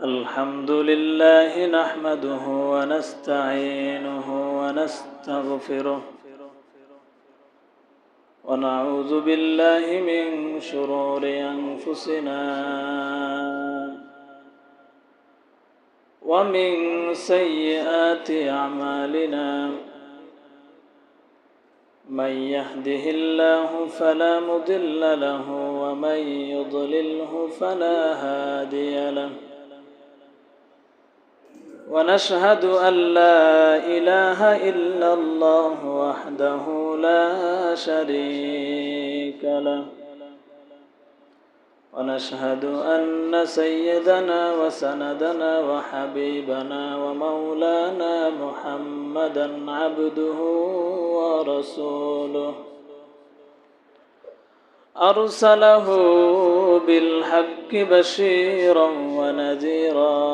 الحمد لله نحمده ونستعينه ونستغفره ونعوذ بالله من شرور أنفسنا ومن سيئات أعمالنا من يهده الله فلا مضل له ومن يضلله فلا هادي له ونشهد أن لا إله إلا الله وحده لا شريك له ونشهد أن سيدنا وسندنا وحبيبنا ومولانا محمدا عبده ورسوله أرسله بالحق بشيرا ونذيرا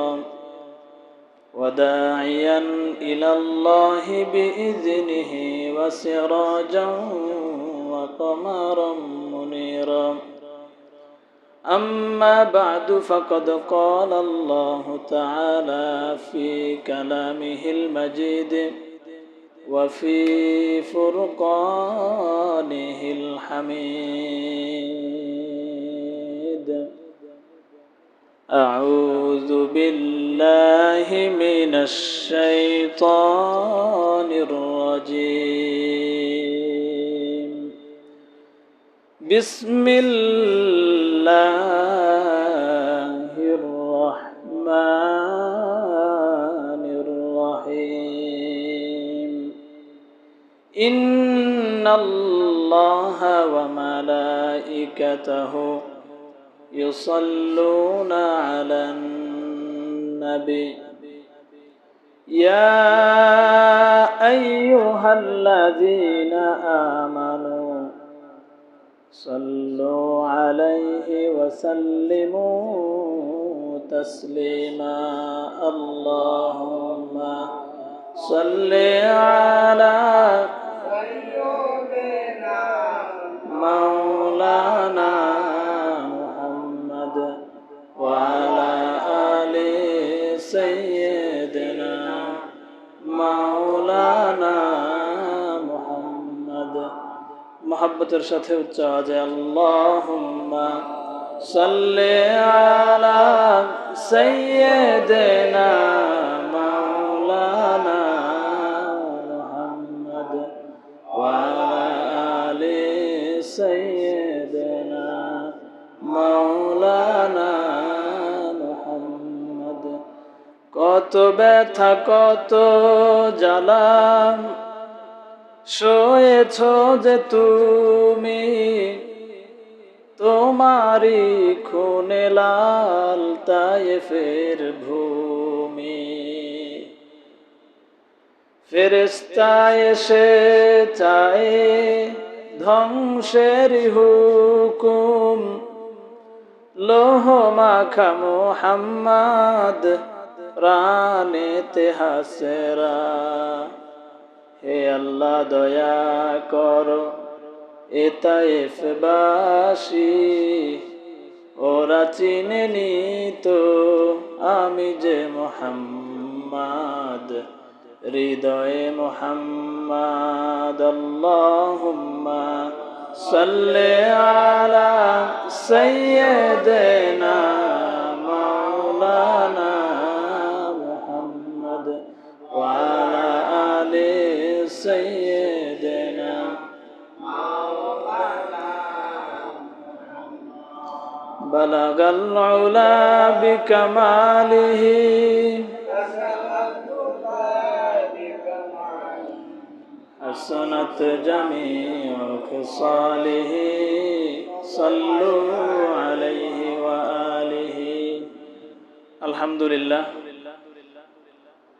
وداعيا إلى الله بإذنه وسراجا وقمرا منيرا أما بعد فقد قال الله تعالى في كلامه المجيد وفي فرقانه الحميد أعوذ بالله من الشيطان الرجيم بسم الله الرحمن الرحيم إن الله وملائكته يصلون على النبي يا أيها الذين آمنوا صلوا عليه وسلموا تسليما اللهم صل على سيدنا مولانا وعلى آل سيدنا مولانا محمد محبتের সাথে উচ্চ আওয়াজে আল্লাহুম্মা সাল্লি আলা সাইয়্যিদিনা মাওলানা মুহাম্মদ ওয়া আলা আলি সাইয়্যিদিনা মাওলানা মুহাম্মদ। কত ব্যথা কত জ্বালা সয়েছ যে তুমি, তোমারি খুনে লাল তায়েফের ভূমি। ফেরেশতা এসে চায় ধ্বংসের হুকুম, লোহ মাখা মুহাম্মদ প্রাণেতে হাসেরা। হে আল্লাহ দয়া করো এ তায়েফবাসী, ওরা চিনেনি তো আমি যে মুহাম্মদ, হৃদয়ে মুহাম্মদ। আল্লাহুম্মা সাল্লি আলা সাইয়্যিদিনা মাওলানা মুহাম্মদ ওয়া আলা আলি সাইয়্যিদিনা মাওলানা বালাগাল উলা বিকামালিহি حسنت جميع خصاله صلوا عليه وآله আলহামদুলিল্লাহ।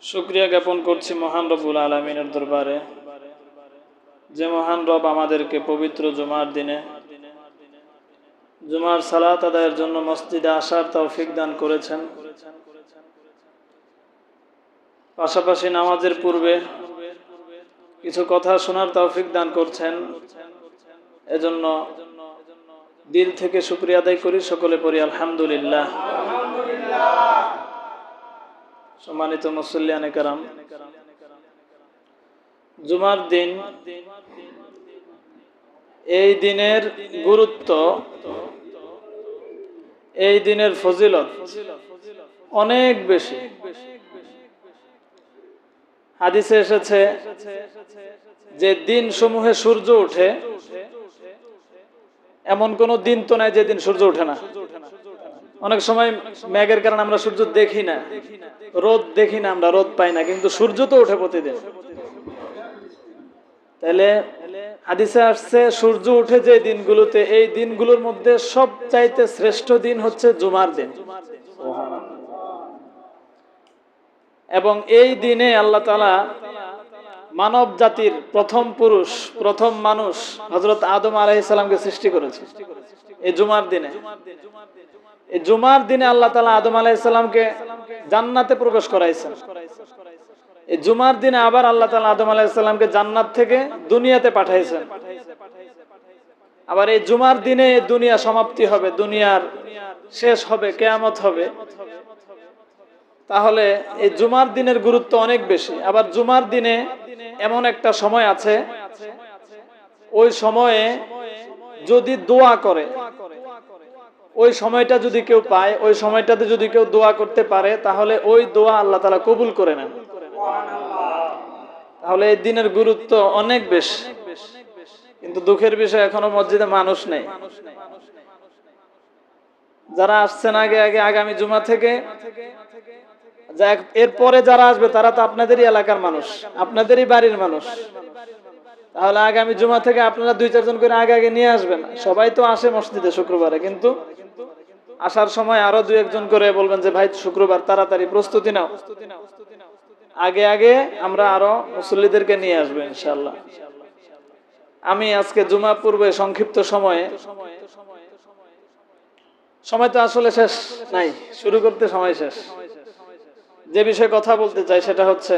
শুকরিয়া জ্ঞাপন করছি মহান রব্বুল আলামিনের দরবারে, যে মহান রব আমাদেরকে পবিত্র জুমার দিনে জুমার সালাত আদায়ের জন্য মসজিদে আসার তৌফিক দান করেছেন। পাশাপাশি নামাজের পূর্বে কিছু কথা শোনার তৌফিক দান করছেন, এজন্য দিল থেকে শুকরিয়া আদায় করি। সকলে পড়ি আলহামদুলিল্লাহ। সম্মানিত মুসল্লিয়ানে কেরাম, জুমার দিন, এই দিনের গুরুত্ব, এই দিনের ফজিলত অনেক বেশি। হাদিসে এসেছে যে দিন সমূহে সূর্য ওঠে, এমন কোন দিন তো নাই যেদিন সূর্য ওঠে না। অনেক সময় মেঘের কারণে আমরা সূর্য দেখি না, রোদ দেখি না, আমরা রোদ পাই না, কিন্তু সূর্য তো ওঠে প্রতিদিন। তাহলে হাদিসে আসছে সূর্য উঠে যে দিনগুলোতে, এই দিনগুলোর মধ্যে সবচাইতে শ্রেষ্ঠ দিন হচ্ছে জুমার দিন। এবং এই দিনে আল্লাহ তাআলা মানব জাতির প্রথম পুরুষ, প্রথম মানুষ হযরত আদম আলাইহিস সালামকে সৃষ্টি করেছে এই জুমার দিনে। এই জুমার দিনে আল্লাহ তাআলা আদম আলাইহিস সালামকে জান্নাতে প্রবেশ করাইছেন। এই জুমার দিনে আবার আল্লাহ তাআলা আদম আলাইহিস সালামকে জান্নাত থেকে দুনিয়াতে পাঠাইছেন। আবার এই জুমার দিনে দুনিয়া সমাপ্তি হবে, দুনিয়ার শেষ হবে, কিয়ামত হবে। তাহলে এই জুমার দিনের গুরুত্ব অনেক বেশি। আবার জুমার দিনে এমন একটা সময় আছে, ওই সময়ে যদি দোয়া করে, ওই সময়টা যদি কেউ পায়, ওই সময়টাতে যদি কেউ দোয়া করতে পারে, তাহলে ওই দোয়া আল্লাহ তাআলা কবুল করে নেন। তাহলে এই দিনের গুরুত্ব অনেক বেশি। কিন্তু দুঃখের বিষয়, এখনো মসজিদে মানুষ নেই। যারা আসছেন আগে আগে আগামী জুমা থেকে, এরপরে যারা আসবে তারা তো আপনাদেরই এলাকার মানুষ, আপনাদেরই বাড়ির মানুষ। তাহলে আগামী জুমা থেকে আপনারা 2-4 জন করে আগে আগে নিয়ে আসবেন। সবাই তো আসে মসজিদে শুক্রবারে, কিন্তু আসার সময় আরো 2-1 জন করে বলবেন যে ভাই শুক্রবার তাড়াতাড়ি প্রস্তুতি নাও, আগে আগে আমরা আরো মুসল্লিদেরকে নিয়ে আসবো ইনশাআল্লাহ। আমি আজকে জুমা পূর্বে সংক্ষিপ্ত সময় তো আসলে শেষ নাই, শুরু করতে সময় শেষ। যে বিষয়ে কথা বলতে চাই সেটা হচ্ছে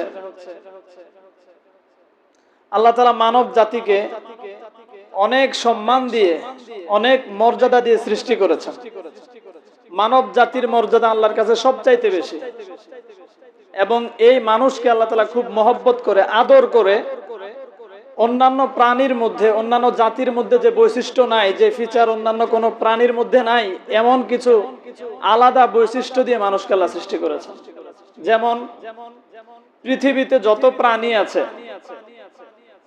আল্লাহ তাআলা মানব জাতিকে অনেক সম্মান দিয়ে, অনেক মর্যাদা দিয়ে সৃষ্টি করেছেন। মানব জাতির মর্যাদা আল্লাহর কাছে সবচাইতে বেশি। এবং এই মানুষকে আল্লাহ তাআলা খুব মহব্বত করে, আদর করে, অন্যান্য প্রাণীর মধ্যে, অন্যান্য জাতির মধ্যে যে বৈশিষ্ট্য নাই, যে ফিচার অন্যান্য কোনো প্রাণীর মধ্যে নাই, এমন কিছু আলাদা বৈশিষ্ট্য দিয়ে মানুষকে আল্লাহ সৃষ্টি করেছেন। যেমন পৃথিবীতে যত প্রাণী আছে,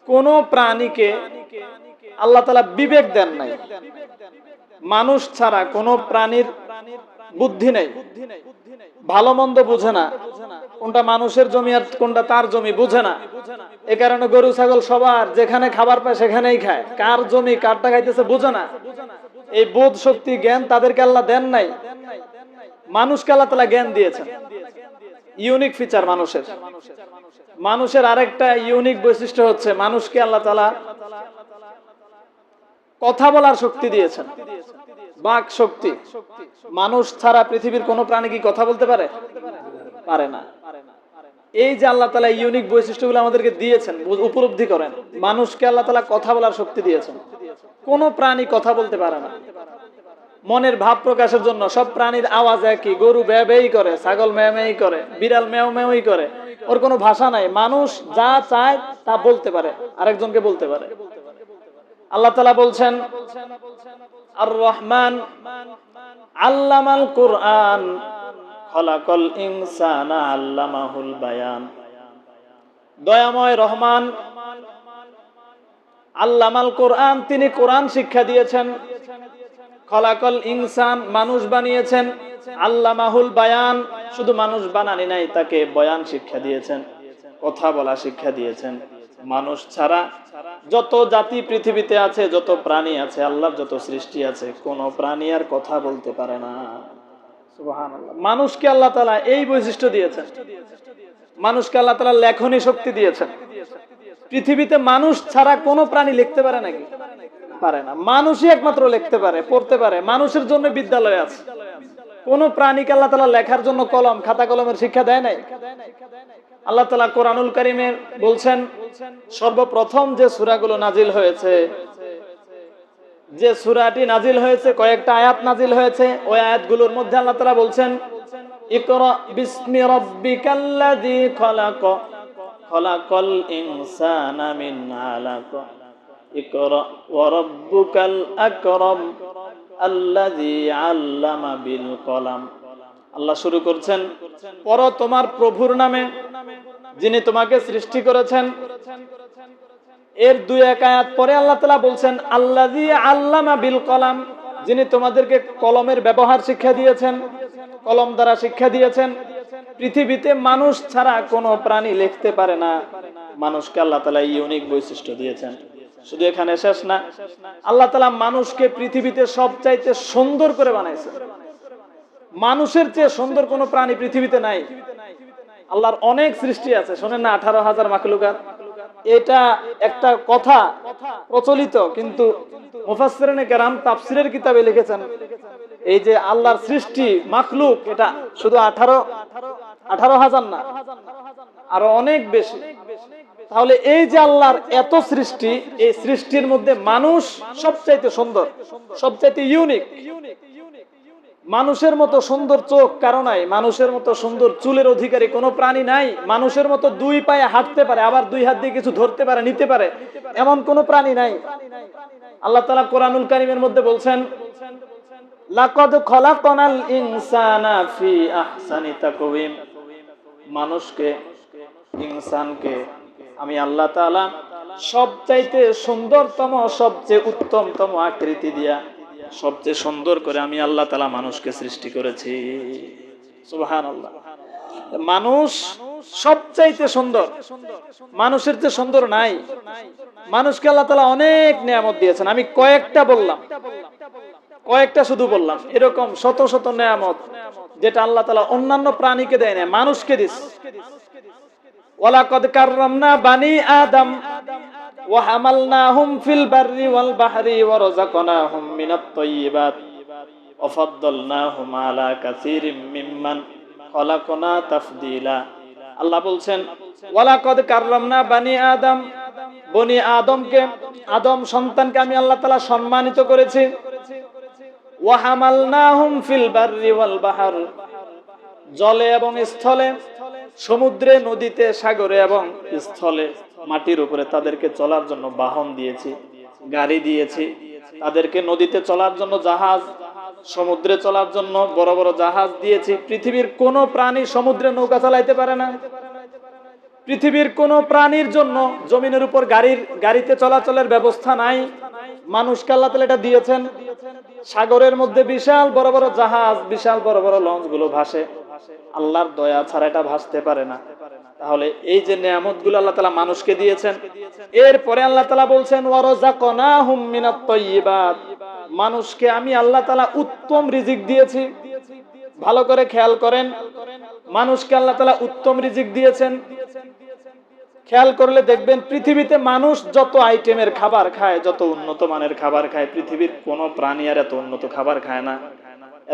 কোন প্রাণীকে আল্লাহ তাআলা বিবেক দেন নাই। মানুষ ছাড়া কোন প্রাণীর বুদ্ধি নেই, ভালো মন্দ বুঝে না, কোনটা মানুষের জমি আর কোনটা তার জমি বুঝে না। এ কারণে গরু ছাগল সবার যেখানে খাবার পায় সেখানেই খায়, কার জমি কারটা খাইতেছে বুঝে না। এই বোধ শক্তি, জ্ঞান তাদেরকে আল্লাহ দেন নাই। মানুষকে আল্লাহ তাআলা জ্ঞান দিয়েছেন। ইউনিক ফিচার মানুষের। মানুষের আরেকটা ইউনিক বৈশিষ্ট্য হচ্ছে মানুষকে আল্লাহ তাআলা কথা বলার শক্তি দিয়েছেন, বাক শক্তি। মানুষ ছাড়া পৃথিবীর কোন প্রাণী কি কথা বলতে পারে? পারে না। এই যে আল্লাহ তাআলা ইউনিক বৈশিষ্ট্যগুলো আমাদেরকে দিয়েছেন, উপলব্ধি করেন। মানুষকে আল্লাহ তাআলা কথা বলার শক্তি দিয়েছেন। কোন প্রাণী কথা বলতে পারে না। মনের ভাব প্রকাশের জন্য সব প্রাণীর আওয়াজ একই। গরু বে বেই করে, ছাগল ম্যাও ম্যাওই করে, বিড়াল ম্যাও ম্যাওই করে। ওর কোনো ভাষা নাই। মানুষ যা চায় তা বলতে পারে, আরেকজনকে বলতে পারে। আল্লাহ তাআলা বলছেন, আর রহমান আল্লামাল কুরআন খলাকাল ইনসানা আল্লামাহুল বায়ান। দয়াময় রহমান আল্লামাল কুরআন, তিনি কোরআন শিক্ষা দিয়েছেন। খলাকাল ইনসান, মানুষ বানিয়েছেন। আল্লামাহুল বায়ান, শুধু মানুষ বানানি নাই, তাকে বয়ান শিক্ষা দিয়েছেন, কথা বলা শিক্ষা দিয়েছেন। মানুষ ছাড়া যত জাতি পৃথিবীতে আছে, যত প্রাণী আছে, আল্লাহর যত সৃষ্টি আছে, কোন প্রাণী আর কথা বলতে পারে না। সুবহানাল্লাহ। মানুষকে আল্লাহ তাআলা এই বৈশিষ্ট্য দিয়েছেন। মানুষকে আল্লাহ তাআলা লেখনী শক্তি দিয়েছেন। পৃথিবীতে মানুষ ছাড়া কোন প্রাণী লিখতে পারে নাকি? পারে না। মানুষই একমাত্র লিখতে পারে, পড়তে পারে। মানুষের জন্য বিদ্যালয় আছে। কোন প্রাণীকে আল্লাহ তাআলা লেখার জন্য কলম, খাতা কলমের শিক্ষা দেয় নাই। আল্লাহ তাআলা কোরআনুল কারীমে বলছেন, সর্বপ্রথম যে সূরাগুলো নাজিল হয়েছে, যে সূরাটি নাজিল হয়েছে, কয়েকটা আয়াত নাজিল হয়েছে, ওই আয়াতগুলোর মধ্যে আল্লাহ তাআলা বলছেন ইকরা বিসমি রাব্বিকাল্লাযী খালাক খালাকাল ইনসানা মিন আলাক ইকরা ওয়া রাব্বুকাল আকরাম আল্লাযী আল্লামা বিল কলাম। আল্লাহ শুরু করছেন, পড়ো তোমার প্রভুর নামে যিনি তোমাকে সৃষ্টি করেছেন। এর দুই এক আয়াত পরে আল্লাহ তাআলা বলছেন আল্লাযী আল্লামা বিল কলাম, যিনি তোমাদেরকে কলমের ব্যবহার শিক্ষা দিয়েছেন, কলম দ্বারা শিক্ষা দিয়েছেন। পৃথিবীতে মানুষ ছাড়া কোনো প্রাণী লিখতে পারে না। মানুষকে আল্লাহ তাআলা ইউনিক বৈশিষ্ট্য দিয়েছেন। শুধু এখানে শেষ না, আল্লাহ তাআলা মানুষকে পৃথিবীতে সবচাইতে সুন্দর করে বানাইছেন। মানুষের চেয়ে সুন্দর কোনো প্রাণী পৃথিবীতে নাই। আল্লাহর অনেক সৃষ্টি আছে, শোনেন না, 18,000 মাখলুকাত। এটা একটা কথা প্রচলিত, কিন্তু মুফাসসিরিনে কেরাম তাফসীরের কিতাবে লিখেছেন এই যে আল্লাহর সৃষ্টি মাখলুক এটা শুধু 18,000 না, আরো অনেক বেশি। তাহলে এই যে আল্লাহর এত সৃষ্টি, এই সৃষ্টির মধ্যে মানুষ সবচাইতে সুন্দর, সবচাইতে ইউনিক। মানুষের মতো সুন্দর চোখ কারো নাই, মানুষের মতো সুন্দর চুলের অধিকারী কোনো প্রাণী নাই, মানুষের মতো দুই পায়ে হাঁটতে পারে, আবার দুই হাত দিয়ে কিছু ধরতে পারে, নিতে পারে, এমন কোনো প্রাণী নাই। আল্লাহ তাআলা কোরআনুল কারীমের মধ্যে বলছেন লাকাদ খলাকনাল ইনসানা ফি আহসানি তাকওয়িম, মানুষকে, ইনসানকে আমি আল্লাহ তাআলা সবচাইতে সুন্দরতম, সবচেয়ে উত্তমতম আকৃতি দিয়া সবচেয়ে সুন্দর করে আমি আল্লাহ তাআলা মানুষকে সৃষ্টি করেছি। সুবহানাল্লাহ। মানুষ সবচাইতে সুন্দর, মানুষের চেয়ে সুন্দর নাই। মানুষকে আল্লাহ তাআলা অনেক নিয়ামত দিয়েছেন। আমি কয়েকটা বললাম, কয়েকটা শুধু বললাম, এরকম শত শত নিয়ামত যেটা আল্লাহ তাআলা অন্যান্য প্রাণীকে দেয় না, মানুষকে দিস। ওয়ালাকাদ কাররামনা বানি আদম ওয়া হামালনাহুম ফিল বাররি ওয়াল বাহরি ওয়া রাযাকনাহুম মিনাত তাইয়্যিবাত ওয়া ফাদ্দালনাহুম আলা কাসীরিম মিম্মান খালাকনা তাফদীলা। আল্লাহ বলছেন ওয়ালাকাদ কাররামনা বানি আদম, বনি আদমকে, আদম সন্তানকে আমি আল্লাহ তাআলা সম্মানিত করেছি। ওয়া হামালনাহুম ফিল বাররি ওয়াল বাহর, জলে এবং স্থলে, সমুদ্রে, নদীতে, সাগরে এবং স্থলে, মাটির উপরে তাদেরকে চলার জন্য বাহন দিয়েছি, গাড়ি দিয়েছি। তাদেরকে নদীতে চলার জন্য জাহাজ, সমুদ্রে চলার জন্য বড় বড় জাহাজ দিয়েছি। পৃথিবীর কোনো প্রাণী সমুদ্রে নৌকা চালাইতে পারে না। পৃথিবীর কোনো প্রাণীর জন্য জমিনের উপর গাড়িতে চলাচলের ব্যবস্থা নাই। মানুষকে আল্লাহ তাআলা এটা দিয়েছেন। সাগরের মধ্যে বিশাল বড় বড় জাহাজ, বিশাল বড় বড় লঞ্চ গুলো ভাসে, আল্লাহর দয়া ছাড়া এটা ভাসতে পারে না। তাহলে এই যে নিয়ামতগুলো আল্লাহ তাআলা মানুষকে দিয়েছেন, এরপরে আল্লাহ তাআলা বলছেন ওয়ারাযাকনাহুম মিনাত তাইয়্যিবাত, মানুষকে আমি আল্লাহ তাআলা উত্তম রিজিক দিয়েছি। ভালো করে খেয়াল করেন, মানুষকে আল্লাহ তাআলা উত্তম রিজিক দিয়েছেন। খেয়াল করলে দেখবেন পৃথিবীতে মানুষ যত আইটেমের খাবার খায়, যত উন্নত মানের খাবার খায়, পৃথিবীর কোনো প্রাণী আর এত উন্নত খাবার খায় না,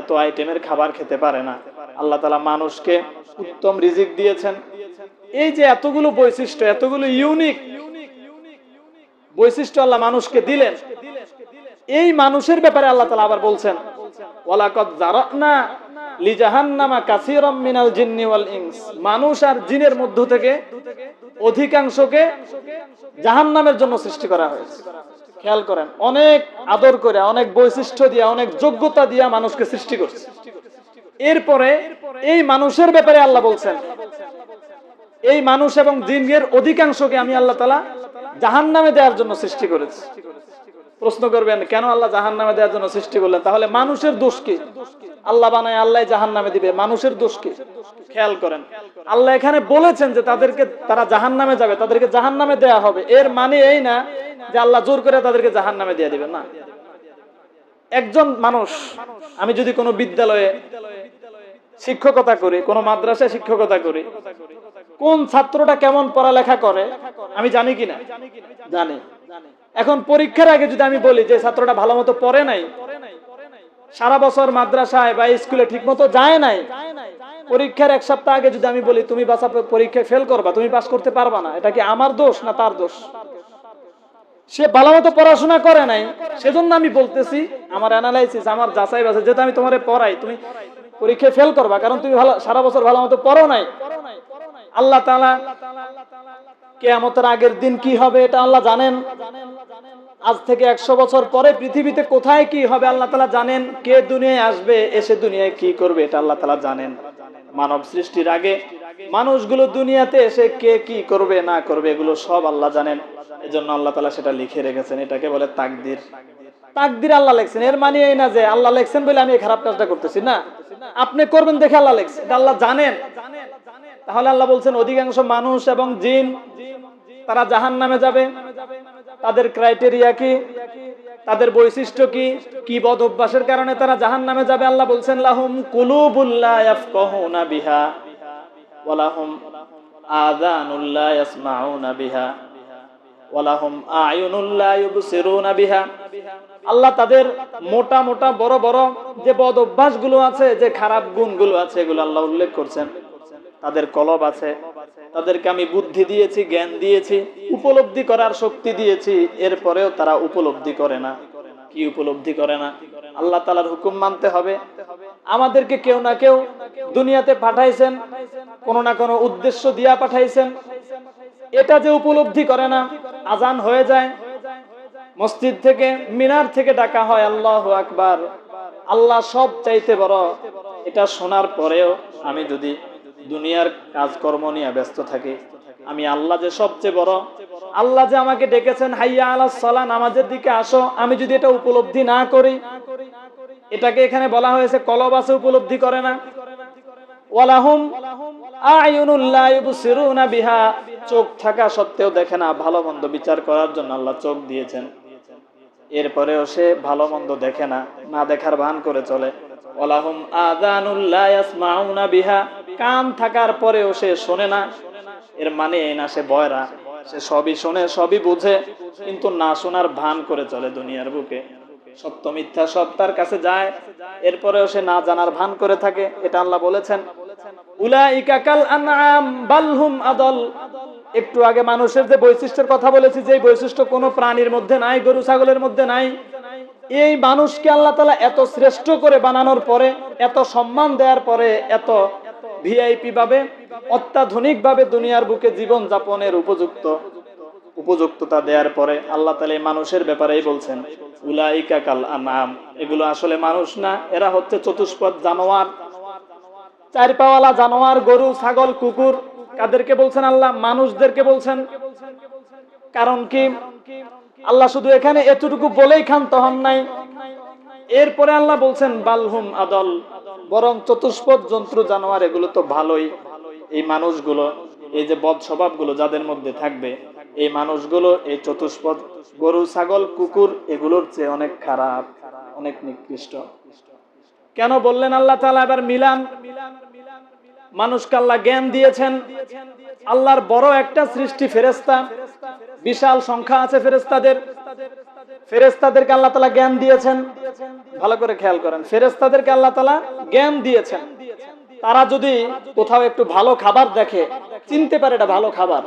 এত আইটেমের খাবার খেতে পারে না। আল্লাহ তাআলা মানুষকে উত্তম রিজিক দিয়েছেন। এই যে এতগুলো বৈশিষ্ট্য, এতগুলো ইউনিক বৈশিষ্ট্য আল্লাহ মানুষকে দিলেন, এই মানুষের ব্যাপারে আল্লাহ তাআলা আবার বলছেন ওয়ালাকাদ যারানা লিজাহান্নামা কাসীরাম মিনাল জিন্নি ওয়াল ইনস, মানুষ আর জিনের মধ্য থেকে অধিকাংশকে জাহান্নামের জন্য সৃষ্টি করা হয়েছে। খেয়াল করেন, অনেক আদর করে, অনেক বৈশিষ্ট্য দিয়া, অনেক যোগ্যতা দিয়া মানুষকে সৃষ্টি করছে। এরপরে এই মানুষের ব্যাপারে আল্লাহ বলছেন এই মানুষ এবং জিনের অধিকাংশকে আমি আল্লাহ তাআলা জাহান্নামে দেওয়ার জন্য সৃষ্টি করেছি। প্রশ্ন করবেন কেন আল্লাহ জাহান্নামে দেওয়ার জন্য সৃষ্টি করলেন? তাহলে মানুষের দোষ কি? আল্লাহ বানায়, আল্লাহ জাহান্নামে দিবে, মানুষের দোষ কি? খেয়াল করেন, আল্লাহ এখানে বলেছেন যে তারা জাহান্নামে যাবে, তাদেরকে জাহান্নামে দেয়া হবে। এর মানে এই না যে আল্লাহ জোর করে তাদেরকে জাহান্নামে দিয়ে দিবেন, না। একজন মানুষ, আমি যদি কোনো বিদ্যালয়ে শিক্ষকতা করি, কোনো মাদ্রাসায় শিক্ষকতা করি, কোন ছাত্রটা কেমন পড়ালেখা করে আমি জানি কিনা? জানি। এখন পরীক্ষার আগে যদি আমি বলি যে ছাত্রটা ভালো মতো পড়ে নাই, সারা বছর মাদ্রাসায় বা স্কুলে ঠিক মতো যায় নাই, পরীক্ষার এক সপ্তাহ আগে যদি আমি বলি তুমি পরীক্ষায় ফেল করবা, তুমি পাস করতে পারবা না, এটা কি আমার দোষ না তার দোষ? সে ভালো মতো পড়াশোনা করে নাই, সেজন্য আমি বলতেছি, আমার অ্যানালাইসিস, আমার যাচাই বাছাই, যেটা আমি তোমারে পড়াই, তুমি পরীক্ষায় ফেল করবা, কারণ তুমি ভালো সারা বছর ভালো মতো পড়ো নাই। আল্লাহ তাআলা কিয়ামতের আগের দিন কি হবে এটা আল্লাহ জানেন। আজ থেকে 100 বছর পরে পৃথিবীতে কোথায় কি হবে আল্লাহ তাআলা জানেন। কে দুনিয়ায় আসবে, এসে দুনিয়ায় কি করবে এটা আল্লাহ তাআলা জানেন। মানব সৃষ্টির আগে মানুষগুলো দুনিয়াতে এসে কে কি করবে না করবে এগুলো সব আল্লাহ জানেন। এজন্য আল্লাহ তাআলা সেটা লিখে রেখেছেন। এটাকে বলে তাকদীর। তাকদীর আল্লাহ লিখছেন, এর মানে এই না যে আল্লাহ লিখছেন বলে আমি এই খারাপ কাজটা করতেছি না, আপনি করবেন দেখে আল্লাহ লিখছেন, এটা আল্লাহ জানেন। তাহলে আল্লাহ বলছেন অধিকাংশ মানুষ এবং জিন তারা জাহান্নামে যাবে। তাদের ক্রাইটেরিয়া কি, তাদের বৈশিষ্ট্য কি, কি বদ অভ্যাসের কারণে তারা জাহান্নামে যাবে। আল্লাহ বলছেন লাহুম কুলুবুল লা ইয়াফকাহুনা বিহা ওয়া লাহুম আযানুল লা ইয়াসমাউনা বিহা ওয়া লাহুম আ'য়ুনুল লা ইউবসিরুনা বিহা। আল্লাহ তাদের মোটা মোটা বড় বড় যে বদ অভ্যাসগুলো আছে, যে খারাপ গুণগুলো আছে, এগুলো আল্লাহ উল্লেখ করছেন। তাদের কলব আছে, তাদেরকে আমি বুদ্ধি দিয়েছি, জ্ঞান দিয়েছি, উপলব্ধি করার শক্তি দিয়েছি, এরপরেও তারা উপলব্ধি করে না। কি উপলব্ধি করে না? আল্লাহ তাআলার হুকুম মানতে হবে। আমাদেরকে কেউ না কেউ দুনিয়াতে পাঠাইছেন, কোনো না কোনো উদ্দেশ্য দিয়া পাঠাইছেন, এটা যে উপলব্ধি করে না। আজান হয়ে যায়, মসজিদ থেকে মিনার থেকে ডাকা হয় আল্লাহু আকবার, আল্লাহ সব চাইতে বড়, এটা শোনার পরেও আমি যদি দুনিয়ার কাজকর্ম নিয়ে ব্যস্ত থাকি, আমি আল্লাহ যে সবচেয়ে বড়, আল্লাহ যে আমাকে ডেকেছেন হাইয়া আলাস সালাহ, নামাজের দিকে আসো, আমি যদি এটা উপলব্ধি না করি, এটাকে এখানে বলা হয়েছে কলব আছে, উপলব্ধি করে না। ওয়ালাহুম আ'য়ুনুল লা ইউবসিরুনা বিহা, চোখ থাকা সত্ত্বেও দেখে না। ভালো মন্দ বিচার করার জন্য আল্লাহ চোখ দিয়েছেন, এরপরেও সে ভালো মন্দ দেখে না, না দেখার ভান করে চলে। ওয়ালাহুম আযানুল লা ইয়াসমাউনা বিহা, কান থাকার পরেও সে শোনে না। এর মানে এই না সে বয়রা, সে সবই শোনে, সবই বুঝে, কিন্তু না শোনার ভান করে চলে দুনিয়ার বুকে। সত্য মিথ্যা সব তার কাছে যায়, এরপরেও সে না জানার ভান করে থাকে। এটা আল্লাহ বলেছেন উলাইকা কাল আনআম বাল হুম আদল। একটু আগে মানুষের যে বৈশিষ্ট্যের কথা বলেছি, যে বৈশিষ্ট্য কোনো প্রাণীর মধ্যে নাই, গরু ছাগলের মধ্যে নাই, এই মানুষকে আল্লাহ তাআলা এত শ্রেষ্ঠ করে বানানোর পরে, এত সম্মান দেওয়ার পরে, এত ভিআইপি ভাবে, অত্যাধুনিক ভাবে দুনিয়ার বুকে জীবন যাপনের উপযুক্ততা দেওয়ার পরে আল্লাহ তাআলা এই মানুষের ব্যাপারেই বলছেন উলাইকা কাল আনআম। এগুলো আসলে মানুষ না, এরা হচ্ছে চতুষ্পদ জানোয়ার, চার পাওয়ালা জানোয়ার, গরু ছাগল কুকুর। কাদেরকে বলছেন আল্লাহ? মানুষদেরকে বলছেন। কারণ কি? আল্লাহ শুধু এখানে এতটুকু বলেই ক্ষান্ত হন নাই, এরপরে আল্লাহ বলছেন বালহুম আদল, বরং চতুষ্পদ জন্তু জানোয়ার এগুলো তো ভালোই, এই মানুষগুলো, এই যে বদ স্বভাবগুলো যাদের মধ্যে থাকবে, এই মানুষগুলো এই চতুষ্পদ গরু ছাগল কুকুর এগুলোর চেয়ে অনেক খারাপ, অনেক নিকৃষ্ট। কেন বললেন আল্লাহ তাআলা এবার মিলান? মানুষকে আল্লাহ জ্ঞান দিয়েছেন। আল্লাহর বড় একটা সৃষ্টি ফেরেশতা, বিশাল সংখ্যা আছে ফেরেশতাদের। ফেরেশতাদেরকে আল্লাহ তাআলা জ্ঞান দিয়েছেন। ভালো করে খেয়াল করেন, ফেরেশতাদেরকে আল্লাহ তাআলা জ্ঞান দিয়েছেন। তারা যদি কোথাও একটু ভালো খাবার দেখে, চিনতে পারে এটা ভালো খাবার।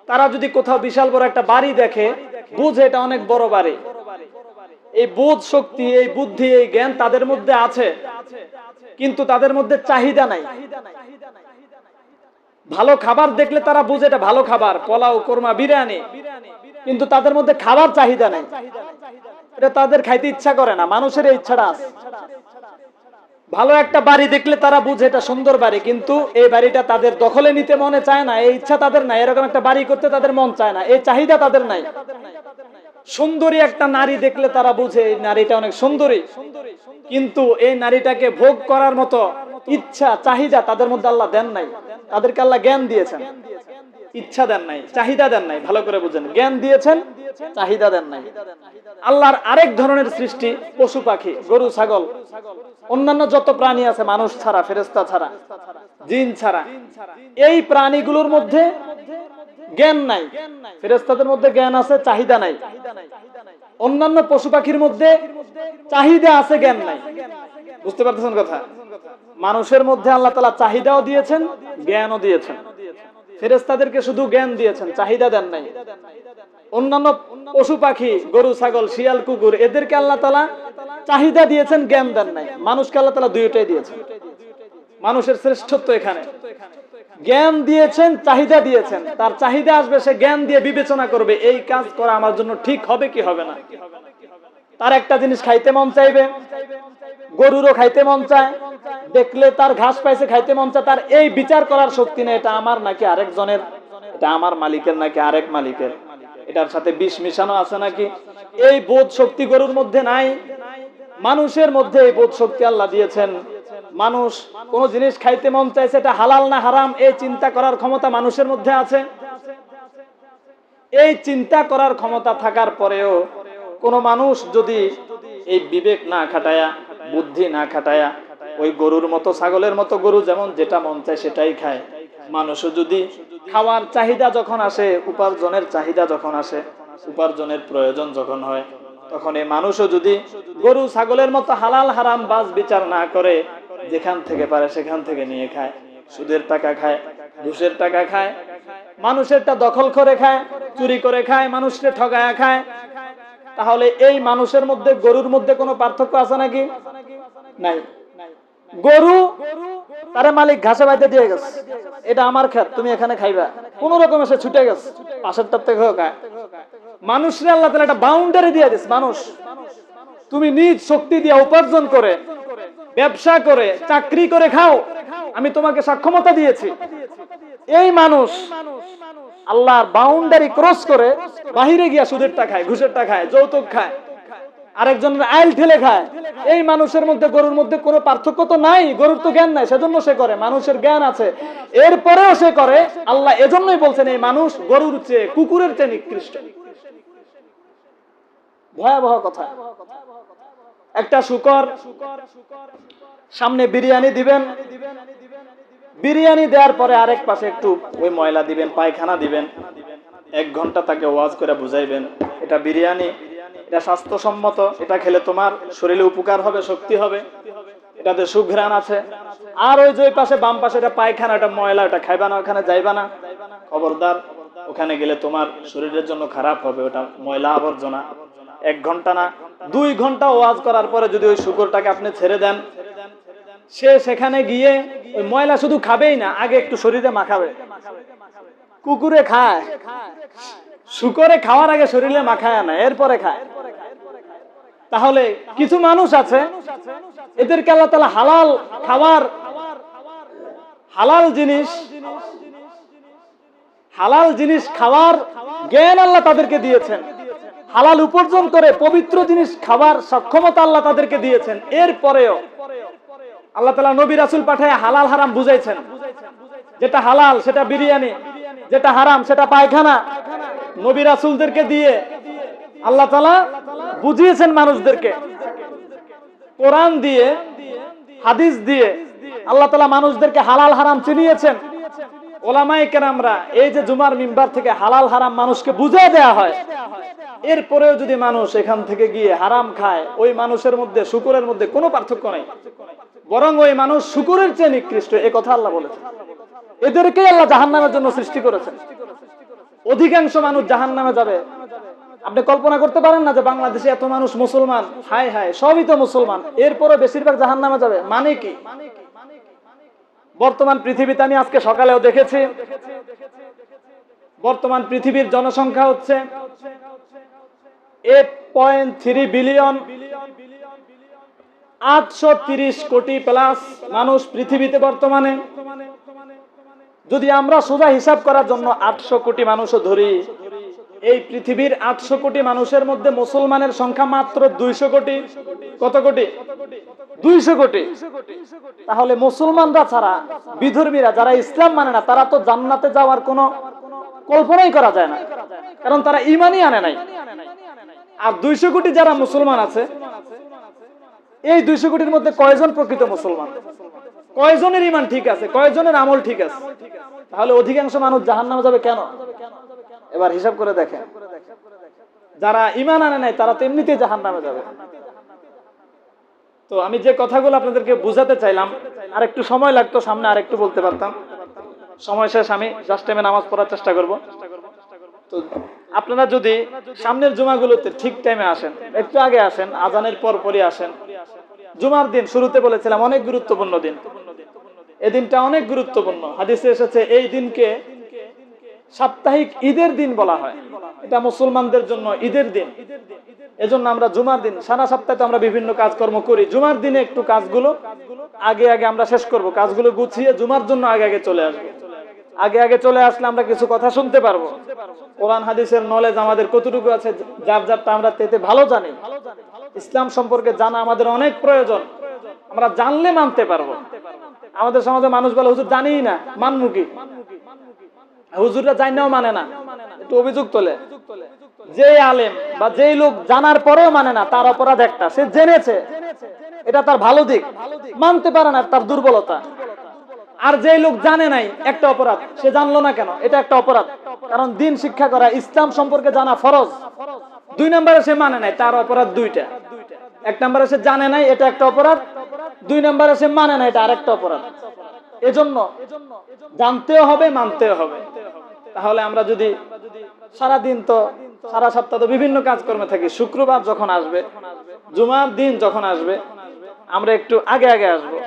তারা যদি কোথাও বিশাল বড় একটা বাড়ি দেখে, বুঝে এটা অনেক বড় বাড়ি। এই বোধ শক্তি, এই বুদ্ধি, এই জ্ঞান তাদের মধ্যে আছে, কিন্তু তাদের মধ্যে চাহিদা নাই। ভালো খাবার দেখলে তারা বুঝে এটা ভালো খাবার, পোলাও, কোরমা, বিরিয়ানি, কিন্তু তাদের মধ্যে খাবার চাহিদা নাই, এটা তাদের খাইতে ইচ্ছা করে না। মানুষের এই ইচ্ছাটা আছে। ভালো একটা বাড়ি দেখলে তারা বুঝে এটা সুন্দর বাড়ি, কিন্তু এই বাড়িটা তাদের দখলে নিতে মনে চায় না, এই ইচ্ছা তাদের নাই। এরকম একটা বাড়ি করতে তাদের মন চায় না, এই চাহিদা তাদের নাই। সুন্দরী একটা নারী দেখলে তারা বুঝে এই নারীটা অনেক সুন্দরী, কিন্তু এই নারীটাকে ভোগ করার মতো ইচ্ছা চাহিদা তাদের মধ্যে আল্লাহ দেন নাই। তাদেরকে আল্লাহ জ্ঞান দিয়েছেন, ইচ্ছা দেন নাই, চাহিদা দেন নাই। ভালো করে বুঝেন, জ্ঞান দিয়েছেন, চাহিদা দেন নাই। আল্লাহর আরেক ধরনের সৃষ্টি পশু পাখি, গরু ছাগল, অন্যান্য যত প্রাণী আছে, মানুষ ছাড়া, ফেরেশতা ছাড়া, জিন ছাড়া, এই প্রাণীগুলোর মধ্যে জ্ঞান নাই। ফেরেশতাদের মধ্যে জ্ঞান আছে, চাহিদা নাই। অন্যান্য পশু পাখির মধ্যে চাহিদা আছে, জ্ঞান নাই। বুঝতে পারতেছেন কথা? মানুষের মধ্যে আল্লাহ তাআলা চাহিদাও দিয়েছেন, জ্ঞানও দিয়েছেন। ফেরেশতাদেরকে শুধু জ্ঞান দিয়েছেন, চাহিদা দেন নাই। অন্যান্য পশু পাখি, গরু ছাগল, শিয়াল কুকুর, এদেরকে আল্লাহ তাআলা চাহিদা দিয়েছেন, জ্ঞান দেন নাই। মানুষকে আল্লাহ তাআলা দুইটাই দিয়েছেন। মানুষের শ্রেষ্ঠত্ব এখানে, জ্ঞান দিয়েছেন, চাহিদা দিয়েছেন। তার চাহিদা আসবে, সে জ্ঞান দিয়ে বিবেচনা করবে এই কাজ করা আমার জন্য ঠিক হবে কি হবে না। তার একটা জিনিস খাইতে মন চাইবে, গরুরও খাইতে মন চায়, দেখলে তার ঘাস পাইছে খাইতে মন চায়, তার এই বিচার করার শক্তি নেই এটা আমার নাকি আরেকজনের, এটা আমার মালিকের নাকি আরেক মালিকের, এটার সাথে বিষ মিশানো আছে নাকি, এই বোধ শক্তি গরুর মধ্যে নাই। মানুষের মধ্যে এই বোধ শক্তি আল্লাহ দিয়েছেন। মানুষ কোন জিনিস খাইতে মন চাইছে, এটা হালাল না হারাম, এই চিন্তা করার ক্ষমতা মানুষের মধ্যে আছে। এই চিন্তা করার ক্ষমতা থাকার পরেও কোন মানুষ যদি এই বিবেক না খাটায়া, বুদ্ধি না খাটায়া, ওই গরুর মতো, ছাগলের মতো, গরু যেমন যেটা মন চায় সেটাই খায়, মানুষও যদি খাওয়ার চাহিদা যখন আসে, উপার্জনের চাহিদা যখন আসে, উপার্জনের প্রয়োজন যখন হয়, তখন এই মানুষও যদি গরু ছাগলের মতো হালাল হারাম বাজ বিচার না করে, যেখান থেকে পারে সেখান থেকে নিয়ে খায়, সুদের টাকা খায়, ঘুষের টাকা খায়, মানুষেরটা দখল করে খায়, চুরি করে খায়, মানুষকে ঠগায়া খায়, তাহলে এই মানুষের মধ্যে গরুর মধ্যে কোনো পার্থক্য আছে নাকি? নাই। গরু তারে মালিক ঘাসে বাইতে দিয়ে গেছে, এটা আমার ক্ষেত, তুমি এখানে খাইবা, কোন রকম এসে ছুটে গেছে, পাশেরটার থেকে খায়। মানুষরে আল্লাহ তাআলা একটা বাউন্ডারি দিয়ে দিয়েছে, মানুষ তুমি নিজ শক্তি দিয়ে উপার্জন করে, ব্যবসা করে, চাকরি করে খাও, আমি তোমাকে সক্ষমতা দিয়েছি। এই মানুষ আল্লাহর বাউন্ডারি ক্রস করে বাহিরে গিয়া সুদের টাকা খায়, ঘুষের টাকা খায়, যৌতুক খায়, আরেকজনের আইল ঠেলে খায়। এই মানুষের মধ্যে গরুর মধ্যে কোনো পার্থক্য তো নাই, গরুর তো জ্ঞান নাই, সেজন্য সে করে। মানুষের জ্ঞান আছে, এরপরেও সে করে। আল্লাহ এজন্যই বলছেন এই মানুষ গরুর চেয়ে, কুকুরের চেয়ে নিকৃষ্ট। ভয়াবহ কথা। একটা শুকর সামনে বিরিয়ানি দিবেন, বিরিয়ানি দেওয়ার পরে আরেক পাশে একটু ওই ময়লা দিবেন, পায়খানা দিবেন, 1 ঘন্টা তাকে ওয়াজ করে বুঝাইবেন এটা বিরিয়ানি, এটা স্বাস্থ্যসম্মত, এটা খেলে তোমার শরীরে উপকার হবে, শক্তি হবে, এটাতে সুঘ্রাণ আছে। আর ওই যে পাশে বাম পাশে এটা পায়খানা, এটা ময়লা, এটা খাইবা না, ওখানে যাইবা না, খবরদার, ওখানে গেলে তোমার শরীরের জন্য খারাপ হবে, ওটা ময়লা আবর্জনা। 1 ঘন্টা না 2 ঘন্টা ওয়াজ করার পরে যদি ওই শুকরটাকে আপনি ছেড়ে দেন, সে সেখানে গিয়ে ওই ময়লা শুধু খাবেই না, আগে একটু শরীরে মাখাবে। কুকুরে খায়, শুকরে খাওয়ার আগে শরীরে মাখায় না, এরপরে খায়। তাহলে কিছু মানুষ আছে, এদেরকে আল্লাহ তাআলা হালাল খাবার, হালাল জিনিস খাওয়ার জ্ঞান আল্লাহ তাদেরকে দিয়েছেন, হালাল উপার্জন করে পবিত্র জিনিস খাবার সক্ষমতা আল্লাহ তাদেরকে দিয়েছেন। এরপরেও আল্লাহ তাআলা নবী রাসূল পাঠায় হালাল হারাম বুঝাইছেন। যেটা হালাল সেটা বিরিয়ানি, যেটা হারাম সেটা পায়খানা। নবী রাসূলদেরকে দিয়ে আল্লাহ তাআলা বুঝিয়েছেন মানুষদেরকে, কোরআন দিয়ে, হাদিস দিয়ে আল্লাহ তাআলা মানুষদেরকে হালাল হারাম চিনিয়েছেন। ওলামায়ে কেরামরা এই যে জুমার মিম্বার থেকে হালাল হারাম মানুষকে বুঝিয়ে দেয়া হয়, এরপরেও যদি মানুষ এখান থেকে গিয়ে হারাম খায়, ওই মানুষের মধ্যে শুকরের মধ্যে কোনো পার্থক্য নাই, বরং ওই মানুষ শুকরের চেয়ে নিকৃষ্ট, এই কথা আল্লাহ বলেছেন। এদেরকেই আল্লাহ জাহান্নামের জন্য সৃষ্টি করেছেন। অধিকাংশ মানুষ জাহান্নামে যাবে। আপনি কল্পনা করতে পারেন না যে বাংলাদেশে এত মানুষ মুসলমান, হায় হায় সবই তো মুসলমান, এরপরও বেশিরভাগ জাহান্নামে যাবে, মানে কি? বর্তমান পৃথিবীতে আমি আজকে সকালেও দেখেছি, বর্তমান পৃথিবীর জনসংখ্যা হচ্ছে 8.3 বিলিয়ন, 830 কোটি প্লাস মানুষ পৃথিবীতে বর্তমানে। যদি আমরা সোজা হিসাব করার জন্য 800 কোটি মানুষও ধরি, এই পৃথিবীর 800 কোটি মানুষের মধ্যে মুসলমানের সংখ্যা মাত্র 200 কোটি। কত কোটি? 200 কোটি। তাহলে মুসলমানরা ছাড়া বিধর্মীরা, যারা ইসলাম মানে না, তারা তো জান্নাতে যাওয়ার কোনো কল্পনাই করা যায় না, কারণ তারা ঈমানই আনে নাই। আর 200 কোটি যারা মুসলমান আছে, এই 200 কোটির মধ্যে কয়জন প্রকৃত মুসলমান? কয়জনের ঈমান ঠিক আছে? কয়জনের আমল ঠিক আছে? তাহলে অধিকাংশ মানুষ জাহান্নামে যাবে কেন? এবার হিসাব করে দেখেন, যারা ঈমান আনে নাই তারা তো এমনিতেই জাহান্নামে যাবে। তো আমি যে কথাগুলো আপনাদেরকে বুঝাতে চাইলাম, আর একটু সময় লাগতো, সামনে আর একটু বলতে পারতাম। সময় শেষ, আমি জাস্ট টাইমে নামাজ পড়ার চেষ্টা করব। তো আপনারা যদি সামনের জুমাগুলোতে ঠিক টাইমে আসেন, একটু আগে আসেন, আজানের পরপরই আসেন। জুমার দিন শুরুতে বলেছিলাম অনেক গুরুত্বপূর্ণ দিন, এই দিনটা অনেক গুরুত্বপূর্ণ। হাদিসে এসেছে এই দিনকে সাপ্তাহিক ঈদের দিন বলা হয়, এটা মুসলমানদের জন্য ঈদের দিন। এজন্য আমরা জুমার দিন, সারা সপ্তাহে তো আমরা বিভিন্ন কাজকর্ম করি, জুমার দিনে একটু কাজগুলো আগে আগে আমরা শেষ করব, কাজগুলো গুছিয়ে জুমার জন্য আগে আগে চলে আসবো। আগে আগে চলে আসলে আমরা কিছু কথা শুনতে পারবো। কোরআন হাদিসের নলেজ আমাদের কতটুকু আছে যার যারটা আমরা তেতে ভালো জানি। ইসলাম সম্পর্কে জানা আমাদের অনেক প্রয়োজন, আমরা জানলে মানতে পারবো। আমাদের সমাজে মানুষ বলে হুজুর জানিই না, মানমু কি? হুজুররা জানাও মানে না, একটু অভিযোগ তোলে। যে আলেম বা যেই লোক জানার পরেও মানে না, তার অপরাধ একটা, সে জেনেছে, এটা তার ভালো দিক, মানতে পারে না, তার দুর্বলতা। আর যে লোক জানে নাই, একটা অপরাধ, সে জানলো না কেন, এটা একটা অপরাধ। কারণ দিন শিক্ষা করা, ইসলাম সম্পর্কে জানা ফরজ। 2 নম্বরে সে মানে নাই, তার অপরাধ দুইটা। 1 নম্বরে সে জানে নাই, এটা একটা অপরাধ। 2 নম্বরে সে মানে নাই, এটা আরেকটা অপরাধ। এজন্য জানতেও হবে, মানতেও হবে। তাহলে আমরা যদি সারা দিন, তো সারা সপ্তাহ তো বিভিন্ন কাজকর্মে থাকি, শুক্রবার যখন আসবে, জুমার দিন যখন আসবে, আমরা একটু আগে আগে আসবো।